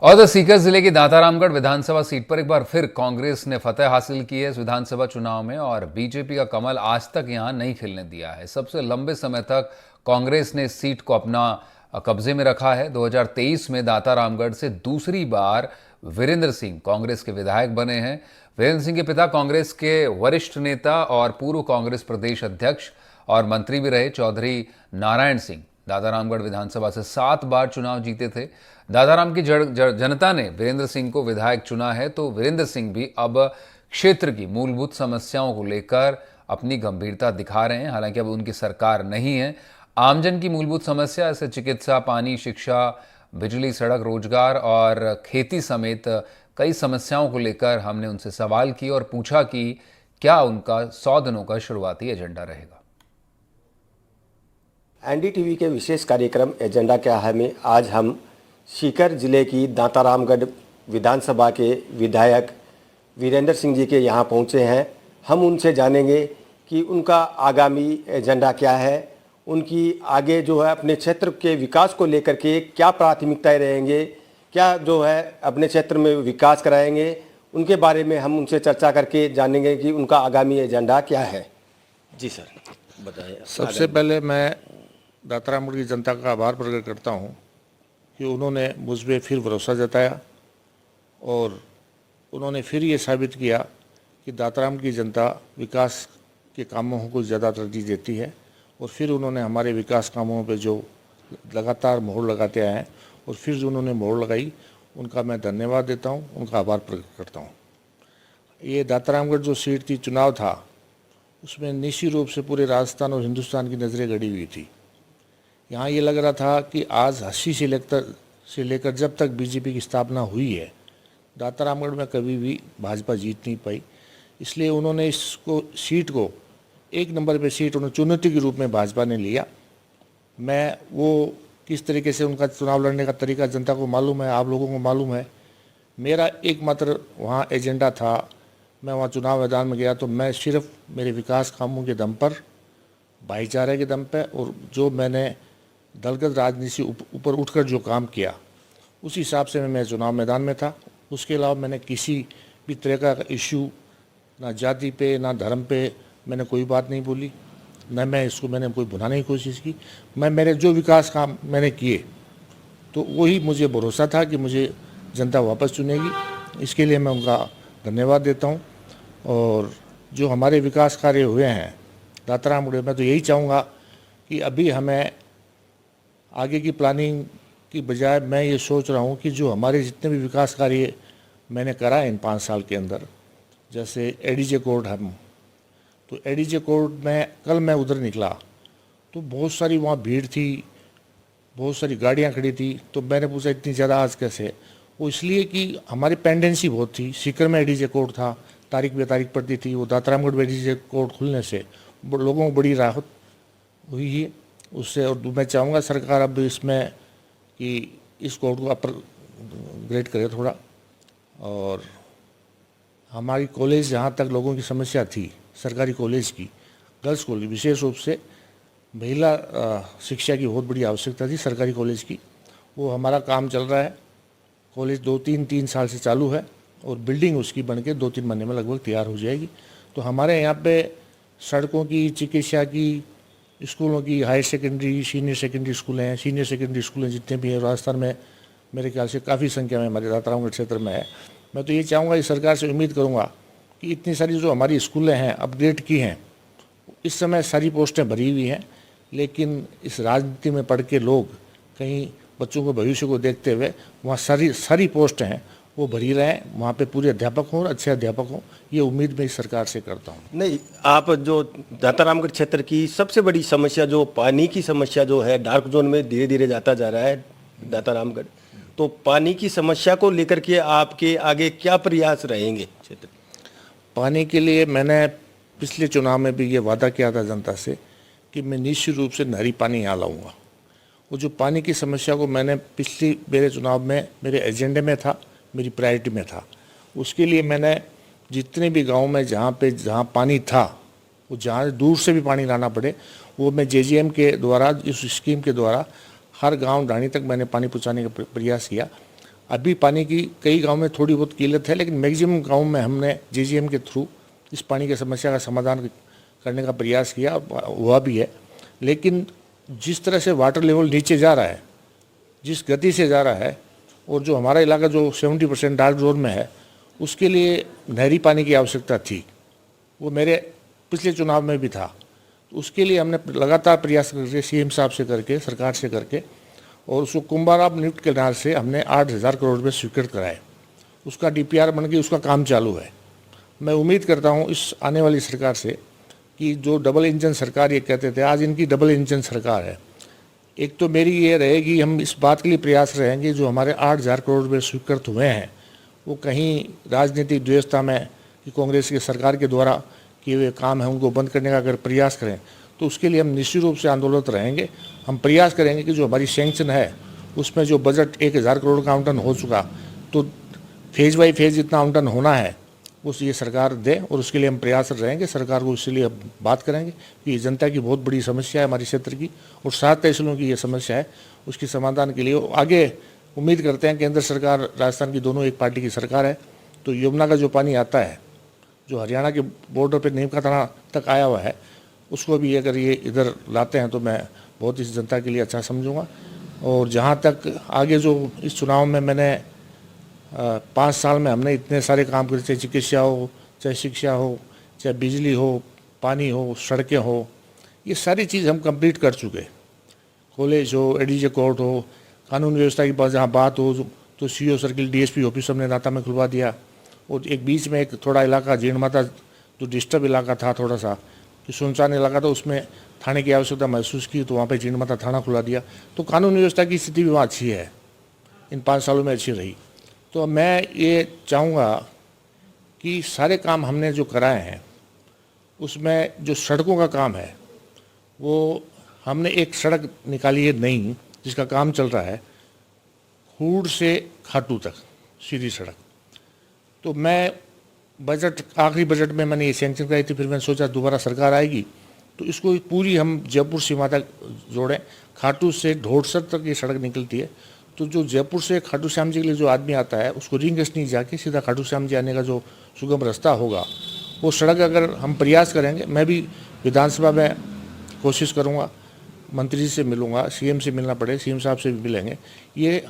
और the seeker जिले की दातारामगढ़ विधानसभा सीट पर एक बार फिर कांग्रेस ने फतेह हासिल की है इस विधानसभा चुनाव में और बीजेपी का कमल आज तक यहां नहीं खिलने दिया है। सबसे लंबे समय तक कांग्रेस ने इस सीट को अपना कब्जे में रखा है। 2023 में दातारामगढ़ से दूसरी बार वीरेंद्र सिंह कांग्रेस के विधायक बने हैं। वीरेंद्र सिंह के पिता कांग्रेस के वरिष्ठ नेता और पूर्व कांग्रेस प्रदेश अध्यक्ष और मंत्री भी रहे चौधरी नारायण सिंह दातारामगढ़ विधानसभा से 7 बार चुनाव जीते थे। दाताराम की जनता ने वीरेंद्र सिंह को विधायक चुना है, तो वीरेंद्र सिंह भी अब क्षेत्र की मूलभूत समस्याओं को लेकर अपनी गंभीरता दिखा रहे हैं। हालांकि अब उनकी सरकार नहीं है। आमजन की मूलभूत समस्या जैसे चिकित्सा, पानी, शिक्षा, बिजली, सड़क, रोजगार और खेती समेत कई समस्याओं को लेकर हमने उनसे सवाल किए और पूछा कि क्या उनका 100 दिनों का शुरुआती एजेंडा रहेगा। एनडीटीवी के विशेष कार्यक्रम एजेंडा क्या है में आज हम सीकर जिले की दातारामगढ़ विधानसभा के विधायक वीरेंद्र सिंह जी के यहाँ पहुँचे हैं। हम उनसे जानेंगे कि उनका आगामी एजेंडा क्या है, उनकी आगे जो है अपने क्षेत्र के विकास को लेकर के क्या प्राथमिकताएं रहेंगे, क्या जो है अपने क्षेत्र में विकास कराएंगे, उनके बारे में हम उनसे चर्चा करके जानेंगे कि उनका आगामी एजेंडा क्या है। जी सर, बताइए। सबसे पहले मैं दातारामगढ़ की जनता का आभार प्रकट करता हूं कि उन्होंने मुझ पर फिर भरोसा जताया और उन्होंने फिर ये साबित किया कि दाताराम की जनता विकास के कामों को ज़्यादा तरजीह देती है और फिर उन्होंने हमारे विकास कामों पे जो लगातार मोहर लगाते आए हैं और फिर जो उन्होंने मोहर लगाई, उनका मैं धन्यवाद देता हूं, उनका आभार प्रकट करता हूं। ये दातारामगढ़ जो सीट थी, चुनाव था, उसमें निश्चित रूप से पूरे राजस्थान और हिंदुस्तान की नज़रें गड़ी हुई थी। यहाँ ये लग रहा था कि आज 80 से लेकर जब तक बीजेपी की स्थापना हुई है, दातारामगढ़ में कभी भी भाजपा जीत नहीं पाई। इसलिए उन्होंने इसको सीट को 1 नंबर पे सीट उन्होंने चुनौती के रूप में भाजपा ने लिया। मैं वो किस तरीके से उनका चुनाव लड़ने का तरीका जनता को मालूम है, आप लोगों को मालूम है। मेरा एकमात्र वहाँ एजेंडा था, मैं वहाँ चुनाव मैदान में गया तो मैं सिर्फ मेरे विकास कामों के दम पर, भाईचारे के दम पर और जो मैंने दलगत राजनीति से ऊपर उठकर जो काम किया उस हिसाब से मैं चुनाव मैदान में था। उसके अलावा मैंने किसी भी तरह का इशू, ना जाति पे ना धर्म पे मैंने कोई बात नहीं बोली, न मैंने कोई भुनाने की कोशिश की। मेरे जो विकास काम मैंने किए तो वही मुझे भरोसा था कि मुझे जनता वापस चुनेगी। इसके लिए मैं उनका धन्यवाद देता हूँ। और जो हमारे विकास कार्य हुए हैं दातारामगढ़ में, तो यही चाहूँगा कि अभी हमें आगे की प्लानिंग की बजाय मैं ये सोच रहा हूँ कि जो हमारे जितने भी विकास कार्य मैंने कराए इन 5 साल के अंदर, जैसे एडीजे कोर्ट तो एडीजे कोर्ट में कल मैं उधर निकला तो बहुत सारी वहाँ भीड़ थी, बहुत सारी गाड़ियाँ खड़ी थी। तो मैंने पूछा इतनी ज़्यादा आज कैसे? वो इसलिए कि हमारी पेंडेंसी बहुत थी। सीकर में एडीजे कोर्ट था, तारीख पे तारीख पड़ती थी। वो दातारामगढ़ में एडीजे कोर्ट खुलने से लोगों को बड़ी राहत हुई है उससे। और मैं चाहूँगा सरकार अब इसमें कि इस कोर्ट को अपर ग्रेड करे थोड़ा। और हमारी कॉलेज जहाँ तक लोगों की समस्या थी, सरकारी कॉलेज की, गर्ल्स कॉलेज विशेष रूप से महिला शिक्षा की बहुत बड़ी आवश्यकता थी सरकारी कॉलेज की, वो हमारा काम चल रहा है। कॉलेज 2-3 साल से चालू है और बिल्डिंग उसकी बन के 2-3 महीने में लगभग तैयार हो जाएगी। तो हमारे यहाँ पे सड़कों की, चिकित्सा की, स्कूलों की, higher secondary, senior secondary school हैं, सीनियर सेकेंडरी स्कूल हैं जितने भी हैं राजस्थान में, मेरे ख्याल से काफ़ी संख्या में हमारे दातारामगढ़ क्षेत्र में है। मैं तो ये चाहूँगा, इस सरकार से उम्मीद करूँगा कि इतनी सारी जो हमारी स्कूलें हैं अपग्रेड की हैं, इस समय सारी पोस्टें भरी हुई हैं, लेकिन इस राजनीति में पढ़ के लोग कहीं बच्चों के भविष्य को देखते हुए वहाँ सारी पोस्ट हैं वो भरी रहें, वहाँ पे पूरे अध्यापक हों, अच्छे अध्यापक हों, ये उम्मीद मैं इस सरकार से करता हूँ। नहीं, आप जो दातारामगढ़ क्षेत्र की सबसे बड़ी समस्या जो पानी की समस्या जो है, डार्क जोन में धीरे धीरे जाता जा रहा है दातारामगढ़, तो पानी की समस्या को लेकर के आपके आगे क्या प्रयास रहेंगे क्षेत्र? पानी के लिए मैंने पिछले चुनाव में भी ये वादा किया था जनता से कि मैं निश्चित रूप से नहरी पानी यहाँ लाऊंगा। वो जो पानी की समस्या को मैंने मेरे चुनाव में मेरे एजेंडे में था, मेरी प्रायोरिटी में था। उसके लिए मैंने जितने भी गाँव में जहाँ पानी था, वो जहाँ दूर से भी पानी लाना पड़े, वो मैं जेजीएम के द्वारा, इस स्कीम के द्वारा हर गांव ढाणी तक मैंने पानी पहुंचाने का प्रयास किया। अभी पानी की कई गांव में थोड़ी बहुत किल्लत है, लेकिन मैक्सिमम गांव में हमने जीजीएम के थ्रू इस पानी की समस्या का समाधान करने का प्रयास किया, हुआ भी है। लेकिन जिस तरह से वाटर लेवल नीचे जा रहा है, जिस गति से जा रहा है, और जो हमारा इलाका जो 70% डार्क जोन में है, उसके लिए नहरी पानी की आवश्यकता थी। वो मेरे पिछले चुनाव में भी था। तो उसके लिए हमने लगातार प्रयास करके सीएम साहब से करके, सरकार से करके, और उसको कुंभाराव निफ्ट कैनाल से हमने 8,000 करोड़ रुपये स्वीकृत कराए। उसका डीपीआर बन के उसका काम चालू है। मैं उम्मीद करता हूँ इस आने वाली सरकार से कि जो डबल इंजन सरकार ये कहते थे, आज इनकी डबल इंजन सरकार है। एक तो मेरी ये रहेगी, हम इस बात के लिए प्रयास रहेंगे जो हमारे 8,000 करोड़ रुपये स्वीकृत हुए हैं वो कहीं राजनीतिक द्वेषता में कि कांग्रेस की सरकार के द्वारा किए हुए काम है उनको बंद करने का अगर प्रयास करें तो उसके लिए हम निश्चित रूप से आंदोलित रहेंगे। हम प्रयास करेंगे कि जो हमारी सैंक्शन है उसमें जो बजट 1,000 करोड़ का आवंटन हो चुका, तो फेज बाई फेज जितना आवंटन होना है उस ये सरकार दे, और उसके लिए हम प्रयास रहेंगे। सरकार को इसलिए बात करेंगे कि ये जनता की बहुत बड़ी समस्या है हमारे क्षेत्र की, और 7 तहसीलों की ये समस्या है, उसकी समाधान के लिए आगे उम्मीद करते हैं। केंद्र सरकार, राजस्थान की दोनों एक पार्टी की सरकार है, तो यमुना का जो पानी आता है जो हरियाणा के बॉर्डर पर नीमका थाना तक आया हुआ है, उसको भी अगर ये इधर लाते हैं तो मैं बहुत इस जनता के लिए अच्छा समझूंगा। और जहाँ तक आगे जो इस चुनाव में मैंने 5 साल में हमने इतने सारे काम करे, चाहे चिकित्सा हो, चाहे शिक्षा हो, चाहे बिजली हो, पानी हो, सड़कें हो, ये सारी चीज़ हम कंप्लीट कर चुके। कॉलेज हो, एडीजे कोर्ट हो, कानून व्यवस्था की जहाँ बात हो तो सीओ सर्किल डीएसपी ऑफिस हमने नाता में खुलवा दिया। और एक बीच में एक थोड़ा इलाका जीण माता जो डिस्टर्ब इलाका था, थोड़ा सा जो सुनसान इलाका था, उसमें थाने की आवश्यकता महसूस की तो वहाँ पे जीण माता थाना खुला दिया। तो कानून व्यवस्था की स्थिति भी वहाँ अच्छी है, इन 5 सालों में अच्छी रही। तो मैं ये चाहूँगा कि सारे काम हमने जो कराए हैं उसमें जो सड़कों का काम है वो हमने एक सड़क निकाली है नई जिसका काम चल रहा है, खूड़ से खाटू तक सीधी सड़क। तो मैं आखिरी बजट में मैंने ये सैंक्शन कराई थी, फिर मैंने सोचा दोबारा सरकार आएगी तो इसको पूरी हम जयपुर सीमा तक जोड़ें। खाटू से ढोड़सर तक ये सड़क निकलती है, तो जो जयपुर से खाटू श्याम जी के लिए जो आदमी आता है उसको रिंग नहीं जाके सीधा खाटू श्याम जी आने का जो सुगम रास्ता होगा, वो सड़क अगर हम प्रयास करेंगे, मैं भी विधानसभा में कोशिश करूँगा, मंत्री जी से मिलूँगा, सीएम से मिलना पड़े, सीएम साहब से भी मिलेंगे। ये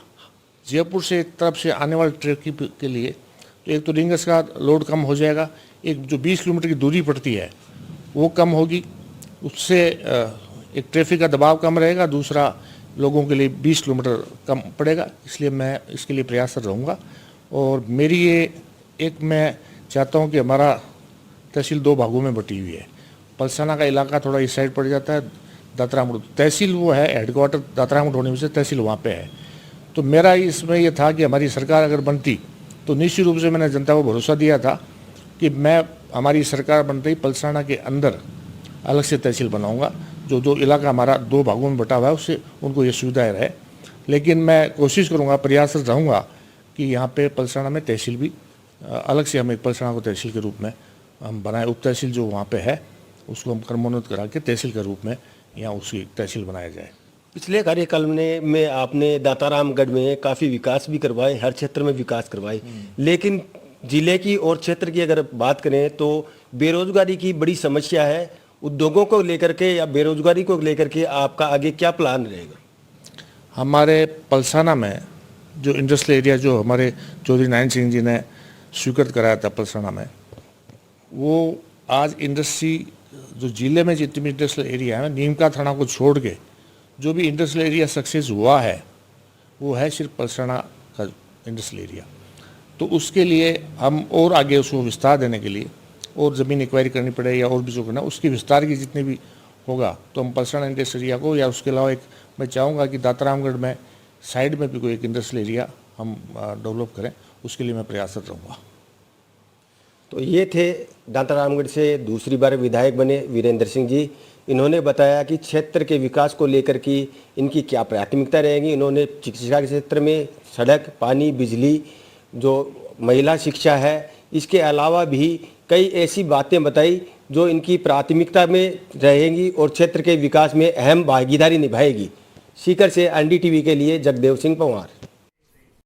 जयपुर से एक तरफ से आने वाले ट्रैफिक के लिए तो एक तो रिंगस का लोड कम हो जाएगा, एक जो 20 किलोमीटर की दूरी पड़ती है वो कम होगी, उससे एक ट्रैफिक का दबाव कम रहेगा, दूसरा लोगों के लिए 20 किलोमीटर कम पड़ेगा। इसलिए मैं इसके लिए प्रयासरत रहूँगा। और मेरी ये मैं चाहता हूँ कि हमारा तहसील 2 भागों में बटी हुई है। पलसाना का इलाका थोड़ा इस साइड पड़ जाता है, दातरामुड़ तहसील वो है, हेडक्वार्टर दातरामुड़ होने से तहसील वहाँ पे है। तो मेरा इसमें ये था कि हमारी सरकार अगर बनती तो निश्चित रूप से मैंने जनता को भरोसा दिया था कि मैं हमारी सरकार बनते ही पलसाना के अंदर अलग से तहसील बनाऊंगा, जो इलाका हमारा 2 भागों में बटा हुआ है उससे उनको ये सुविधाएं रहे। लेकिन मैं कोशिश करूंगा, प्रयासरत रहूंगा कि यहाँ पे पलसाना में तहसील भी अलग से हम एक पलसाना को तहसील के रूप में हम बनाए। उप तहसील जो वहाँ पे है उसको हम क्रमोन्नत करा के तहसील के रूप में यहाँ उसकी तहसील बनाया जाए। पिछले कार्यकाल में आपने दातारामगढ़ में काफ़ी विकास भी करवाए, हर क्षेत्र में विकास करवाए, लेकिन जिले की और क्षेत्र की अगर बात करें तो बेरोजगारी की बड़ी समस्या है। उद्योगों को लेकर के या बेरोजगारी को लेकर के आपका आगे क्या प्लान रहेगा? हमारे पलसाना में जो इंडस्ट्रियल एरिया जो हमारे चौधरी नारायण सिंह जी ने स्वीकृत कराया था पलसाना में, वो आज इंडस्ट्री जो जिले में जितनी भी इंडस्ट्रियल एरिया है, नीमका थाना को छोड़ के जो भी इंडस्ट्रियल एरिया सक्सेस हुआ है वो है सिर्फ पलसाना का इंडस्ट्रियल एरिया। तो उसके लिए हम और आगे उसको विस्तार देने के लिए और ज़मीन एक्वायरी करनी पड़े या और भी जो करना, उसकी विस्तार की जितनी भी होगा तो हम पलसाना इंडस्ट्रियल एरिया को, या उसके अलावा एक मैं चाहूँगा कि दातारामगढ़ में साइड में भी कोई एक इंडस्ट्रियल एरिया हम डेवलप करें, उसके लिए मैं प्रयासरत रहूँगा। तो ये थे दातारामगढ़ से दूसरी बार विधायक बने वीरेंद्र सिंह जी। इन्होंने बताया कि क्षेत्र के विकास को लेकर की इनकी क्या प्राथमिकता रहेगी। इन्होंने शिक्षा के क्षेत्र में सड़क, पानी, बिजली, जो महिला शिक्षा है, इसके अलावा भी कई ऐसी बातें बताई जो इनकी प्राथमिकता में रहेंगी और क्षेत्र के विकास में अहम भागीदारी निभाएगी। सीकर से एनडीटीवी के लिए जगदेव सिंह पंवार।